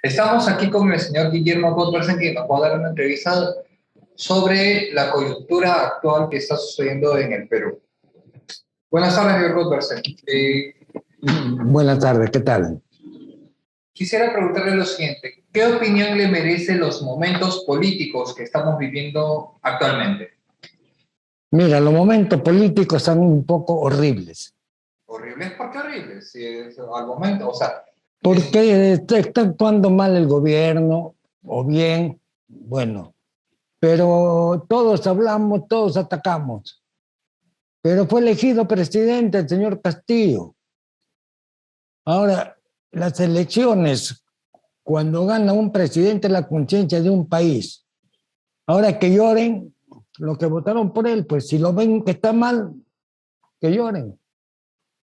Estamos aquí con el señor Guillermo Goldberg, que nos va a dar una entrevista sobre la coyuntura actual que está sucediendo en el Perú. Buenas tardes, señor Goldberg. Buenas tardes, ¿qué tal? Quisiera preguntarle lo siguiente. ¿Qué opinión le merecen los momentos políticos que estamos viviendo actualmente? Mira, los momentos políticos son un poco horribles, ¿Horribles? ¿Por qué horribles? Si es al momento, o sea, es, porque está actuando mal el gobierno, o bien, bueno, pero todos hablamos, todos atacamos, pero fue elegido presidente el señor Castillo. Ahora, las elecciones, cuando gana un presidente, la conciencia de un país. Ahora que lloren los que votaron por él, pues si lo ven que está mal, que lloren.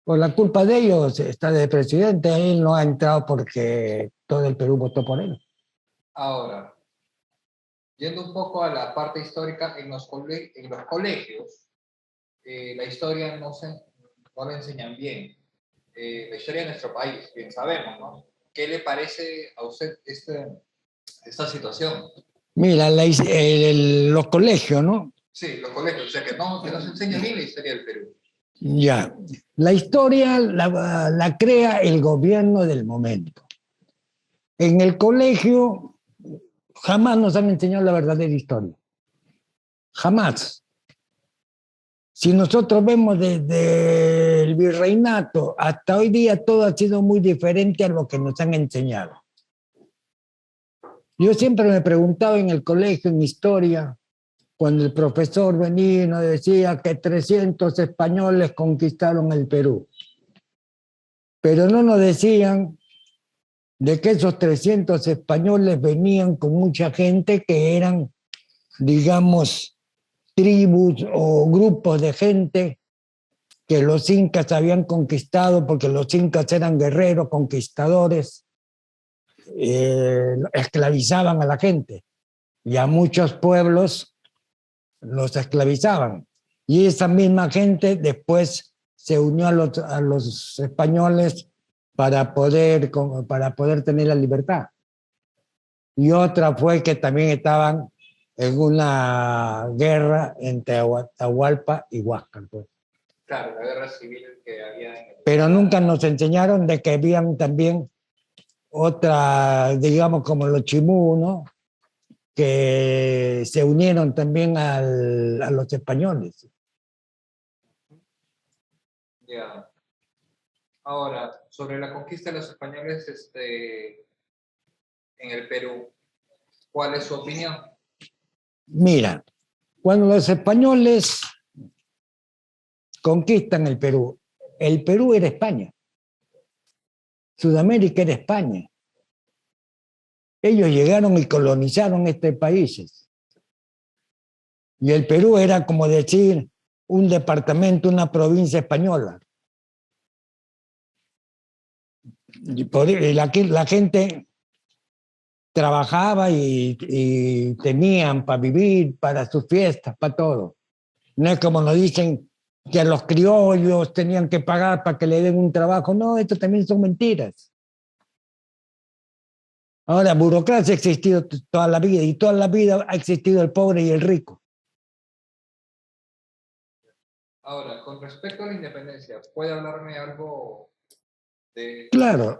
Por la culpa de ellos está de presidente, él no ha entrado porque todo el Perú votó por él. ahora, yendo un poco a la parte histórica, en los colegios, la historia no la enseñan bien. La historia de nuestro país, bien sabemos, ¿no? ¿Qué le parece a usted esta situación? Mira, los colegios, ¿no? Sí, los colegios, o sea, que no se enseña bien la historia del Perú. Ya. La historia la crea el gobierno del momento. En el colegio jamás nos han enseñado la verdadera historia. Jamás. Si nosotros vemos desde el virreinato hasta hoy día, todo ha sido muy diferente a lo que nos han enseñado. Yo siempre me preguntaba en el colegio, en historia, cuando el profesor venía y nos decía que 300 españoles conquistaron el Perú, pero no nos decían de que esos 300 españoles venían con mucha gente que eran, digamos, tribus o grupos de gente que los incas habían conquistado porque los incas eran guerreros, conquistadores, esclavizaban a la gente y a muchos pueblos los esclavizaban. Y esa misma gente después se unió a los españoles para poder tener la libertad. Y otra fue que también estaban en una guerra entre Atahualpa y Huáscar. Pues. Claro, la guerra civil que había en el Pero Perú. nunca nos enseñaron de que habían también otra, digamos, como los chimú, ¿no? Que se unieron también a los españoles. Ya. Ahora, sobre la conquista de los españoles en el Perú, ¿cuál es su opinión? Mira, cuando los españoles conquistan el Perú era España, Sudamérica era España. Ellos llegaron y colonizaron estos países. Y el Perú era como decir un departamento, una provincia española. La gente trabajaba y tenían para vivir, para sus fiestas, para todo. No es como nos dicen que a los criollos tenían que pagar para que le den un trabajo. No, esto también son mentiras. Ahora, burocracia ha existido toda la vida y toda la vida ha existido el pobre y el rico. Ahora, con respecto a la independencia, ¿puede hablarme algo de Claro,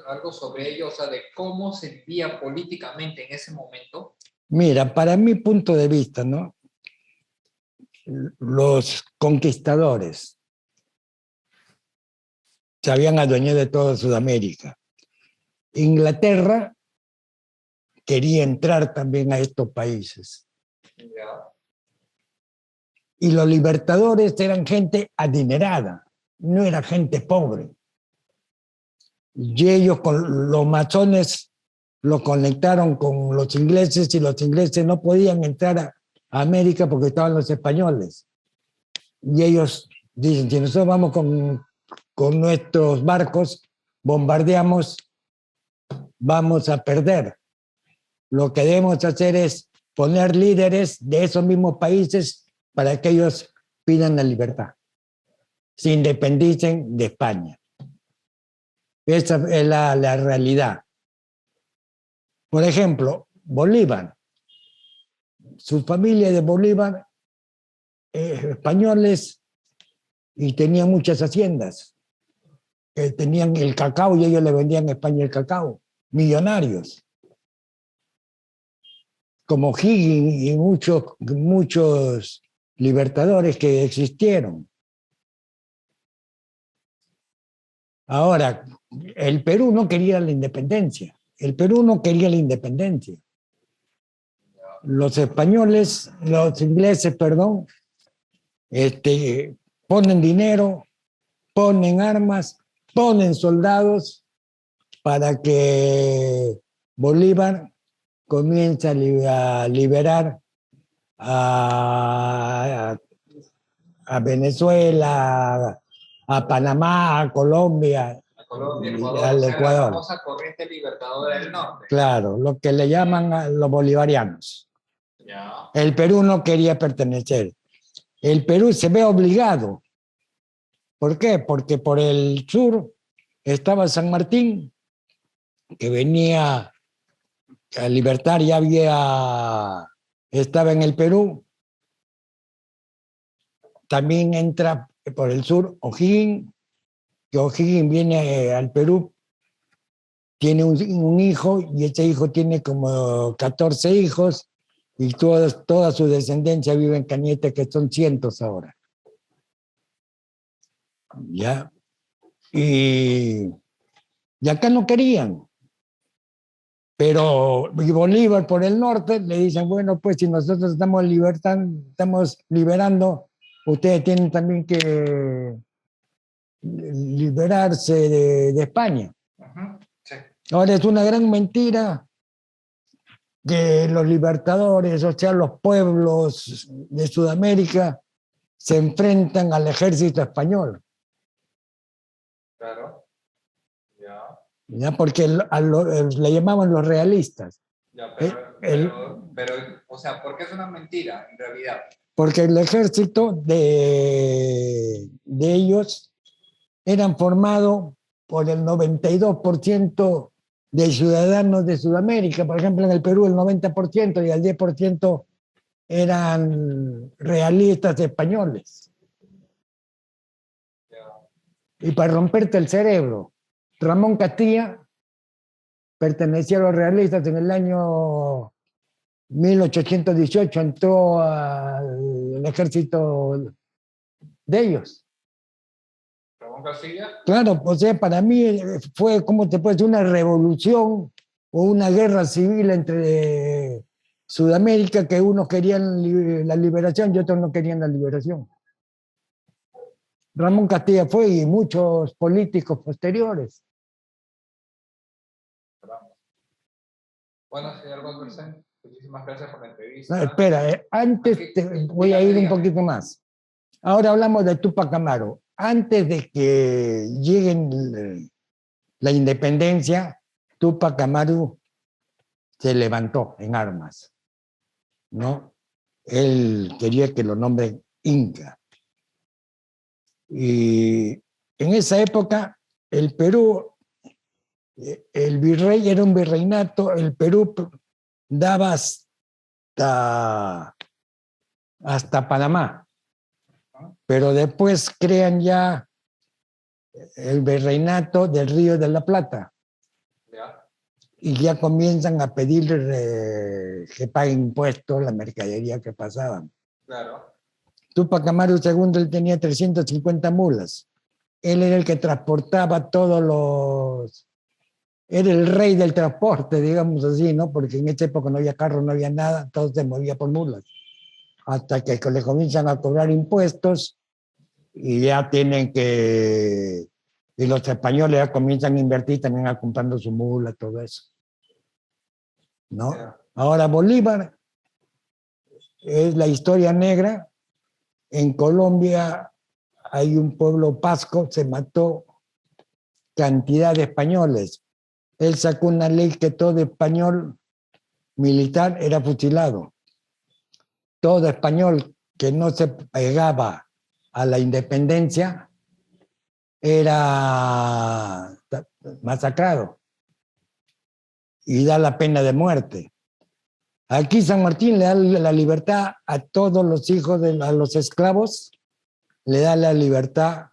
algo sobre ello, o sea, de cómo se vivía políticamente en ese momento? mira, para mi punto de vista, ¿no? Los conquistadores se habían adueñado de toda Sudamérica. Inglaterra quería entrar también a estos países. Ya. Y los libertadores eran gente adinerada, no era gente pobre. Y ellos con los masones lo conectaron con los ingleses y los ingleses no podían entrar a América porque estaban los españoles. Y ellos dicen, si nosotros vamos con nuestros barcos, bombardeamos, vamos a perder. Lo que debemos hacer es poner líderes de esos mismos países para que ellos pidan la libertad, se independicen de España. Esa es la realidad. Por ejemplo, Bolívar, su familia de Bolívar, españoles, y tenían muchas haciendas. Tenían el cacao y ellos le vendían a España el cacao. Millonarios. Como Higgins y muchos libertadores que existieron. Ahora, el Perú no quería la independencia. El Perú no quería la independencia. Los españoles, los ingleses, perdón, ponen dinero, ponen armas, ponen soldados para que Bolívar comience a liberar a Venezuela, a Panamá, a Colombia, A Colombia, y Ecuador, o al sea, la Ecuador. famosa corriente libertadora del norte. Claro, lo que le llaman a los bolivarianos. Ya. El Perú no quería pertenecer. El Perú se ve obligado. ¿Por qué? Porque por el sur estaba San Martín, que venía a libertar, estaba en el Perú. También entra por el sur O'Higgins, que O'Higgins viene al Perú, tiene un hijo y ese hijo tiene como 14 hijos y toda su descendencia vive en Cañete, que son cientos ahora. ¿Ya? Y acá no querían. Pero Bolívar por el norte le dicen, bueno, pues si nosotros estamos liberando, ustedes tienen también que liberarse de España. Uh-huh. Sí. Ahora es una gran mentira que los libertadores, o sea, los pueblos de Sudamérica, se enfrentan al ejército español. Claro. Ya. ¿Ya? Porque le llamaban los realistas. Ya, El, o sea, ¿por qué es una mentira en realidad? porque el ejército de ellos eran formados por el 92% de ciudadanos de Sudamérica. Por ejemplo, en el Perú el 90% y el 10% eran realistas españoles. Y para romperte el cerebro, Ramón Castilla pertenecía a los realistas en el año 1818, entró al ejército de ellos. ¿Ramón Castilla? Claro, o sea, para mí fue, ¿cómo te puedes decir? Una revolución o una guerra civil entre Sudamérica, que unos querían la liberación y otros no querían la liberación. Ramón Castilla fue y muchos políticos posteriores. Bueno, señor Goldbersen, muchísimas gracias por la No, entrevista. espera, antes voy a ir un poquito más. Ahora hablamos de Túpac Amaru. Antes de que llegue la independencia, Túpac Amaru se levantó en armas, ¿no? Él quería que lo nombren Inca. Y en esa época, el Perú, el virrey era un virreinato, el Perú daba hasta Panamá, pero después crean ya el virreinato del Río de la Plata. Ya. Y ya comienzan a pedir que paguen impuestos la mercadería que pasaban. Claro. Túpac Amaru II, él tenía 350 mulas. Él era el que transportaba Era el rey del transporte, digamos así, ¿no? Porque en esa época no había carro, no había nada, todo se movía por mulas. Hasta que le comienzan a cobrar impuestos y ya tienen que... Y los españoles ya comienzan a invertir también a comprando su mula, todo eso. ¿No? Yeah. Ahora Bolívar es la historia negra. En Colombia hay un pueblo pasco, se mató cantidad de españoles. Él sacó una ley que todo español militar era fusilado. Todo español que no se pegaba a la independencia era masacrado. y da la pena de muerte. Aquí San Martín le da la libertad a todos los hijos a los esclavos, le da la libertad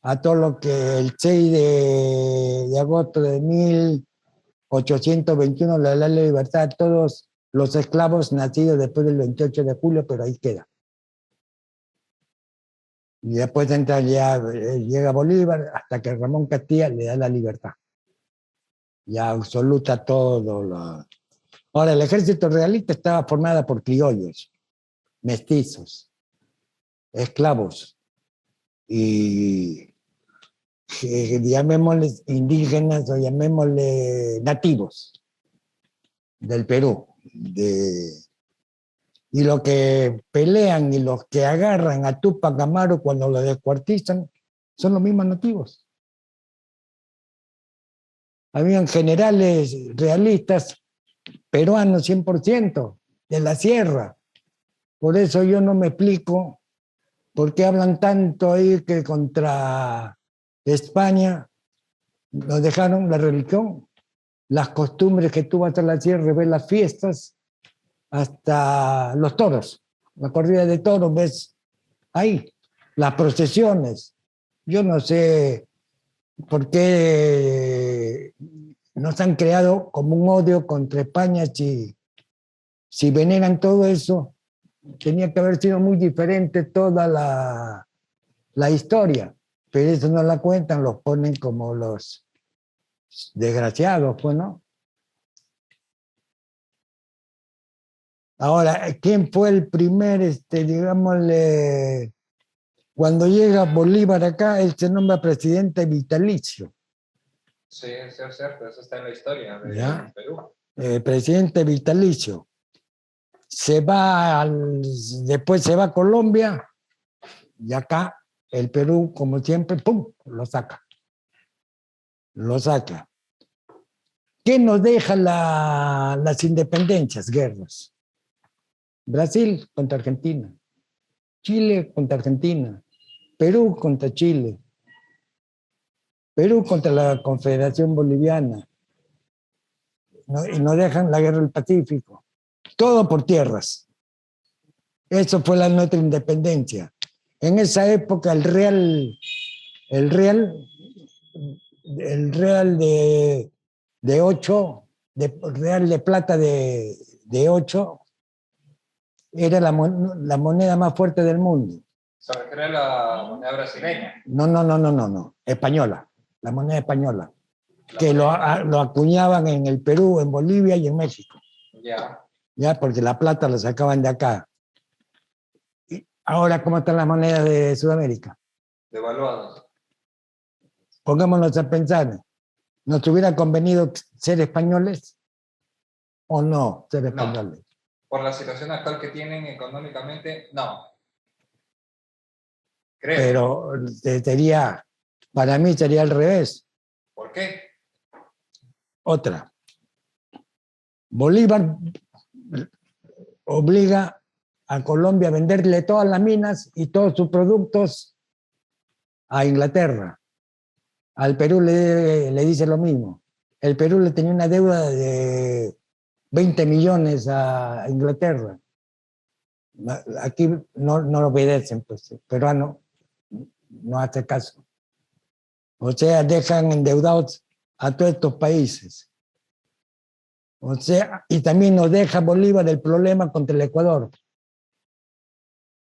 a todo lo que el 6 de agosto de 1821 le da la libertad a todos los esclavos nacidos después del 28 de julio, pero ahí queda. Y después entra ya, llega Bolívar, hasta que Ramón Castilla le da la libertad. Ya absoluta todo. Ahora, el ejército realista estaba formado por criollos, mestizos, esclavos y llamémosles indígenas o llamémosle nativos del Perú. Y los que pelean y los que agarran a Túpac Amaru cuando lo descuartizan son los mismos nativos. Habían generales realistas peruanos 100% de la sierra. Por eso yo no me explico por qué hablan tanto ahí que contra España nos dejaron la religión, las costumbres que tú vas a la sierra, ves las fiestas, hasta los toros, la corrida de toros, ves ahí, las procesiones. Yo no sé por qué nos han creado como un odio contra España si veneran todo eso. Tenía que haber sido muy diferente toda la historia, pero eso no la cuentan, los ponen como los desgraciados, pues, ¿no? Ahora, ¿quién fue el primer, digámosle, cuando llega Bolívar acá, él se nombra presidente vitalicio? Sí, es cierto, eso está en la historia de ¿Ya? Perú. Presidente vitalicio. Después se va a Colombia y acá el Perú, como siempre, ¡pum!, lo saca. Lo saca. ¿Qué nos deja las independencias, guerras? Brasil contra Argentina, Chile contra Argentina, Perú contra Chile, Perú contra la Confederación Boliviana, ¿no? Y nos dejan la guerra del Pacífico. Todo por tierras. Eso fue la nuestra independencia. En esa época el real de 8, real de plata de 8, era la moneda más fuerte del mundo. ¿Se refiere a la moneda brasileña? No, española, la moneda española, que lo acuñaban en el Perú, en Bolivia y en México. Ya, porque la plata la sacaban de acá. Y ahora, ¿cómo están las monedas de Sudamérica? Devaluadas. Pongámonos a pensar, ¿nos hubiera convenido ser españoles o no ser españoles? No. Por la situación actual que tienen económicamente, no. Creo. Pero para mí sería al revés. ¿Por qué? Otra. Bolívar obliga a Colombia a venderle todas las minas y todos sus productos a Inglaterra. Al Perú le dice lo mismo. El Perú le tenía una deuda de 20 millones a Inglaterra. Aquí no lo obedecen, pues el peruano no hace caso. O sea, dejan endeudados a todos estos países. O sea, y también nos deja Bolívar el problema contra el Ecuador.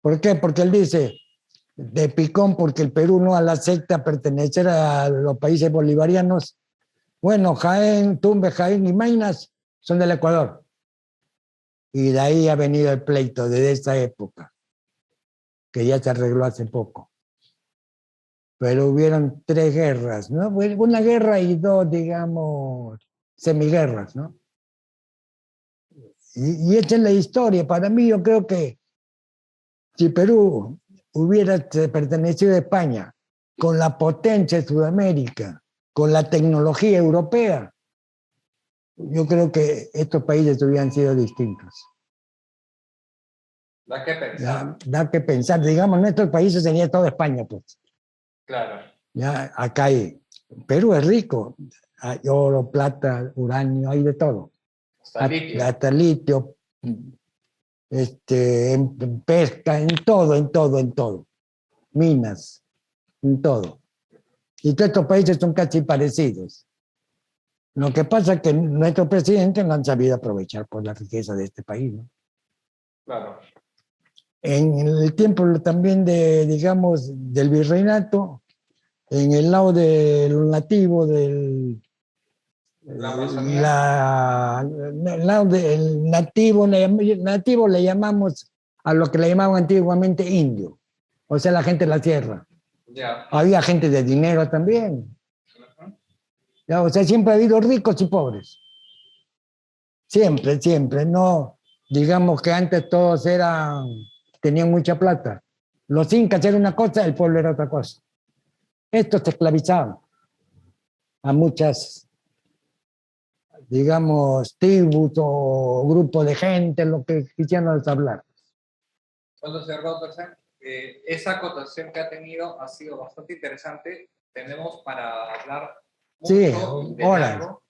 ¿Por qué? Porque él dice, de picón, porque el Perú no acepta pertenecer a los países bolivarianos. Bueno, Jaén, Tumbes, Jaén y Maynas son del Ecuador. Y de ahí ha venido el pleito desde esa época, que ya se arregló hace poco. Pero hubieron 3 guerras, ¿no? Una guerra y 2, digamos, semiguerras, ¿no? Y esta es la historia. Para mí, yo creo que si Perú hubiera pertenecido a España con la potencia de Sudamérica, con la tecnología europea, yo creo que estos países hubieran sido distintos. Da que pensar. Da que pensar. Digamos, nuestros países sería toda España, pues. Claro. Ya, acá hay. Perú es rico. Hay oro, plata, uranio, hay de todo. Hasta litio. Hasta litio, en pesca, en todo. Minas, en todo. Y todos estos países son casi parecidos. Lo que pasa es que nuestros presidentes no han sabido aprovechar por la riqueza de este país, ¿no? Claro. En el tiempo también digamos, del virreinato, en el lado de los nativos, La Amazonía. el lado del nativo le llamamos a lo que le llamaban antiguamente indio, o sea, la gente de la tierra. Ya. Había gente de dinero también. Ya, o sea, siempre ha habido ricos y pobres. Siempre. No, digamos que antes todos tenían mucha plata. Los incas eran una cosa, el pueblo era otra cosa. Estos te esclavizaban a muchas, digamos, tribus o grupos de gente, lo que quisieran hablar. Bueno, señor Robertson, esa acotación que ha tenido ha sido bastante interesante. Tenemos para hablar mucho Sí, de horas. largo.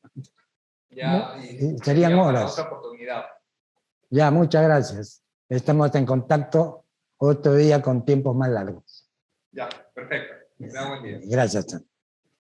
Ya, y Serían para horas. otra oportunidad. Ya, muchas gracias. Estamos en contacto otro día con tiempos más largos. Ya, perfecto. Buen día. Gracias.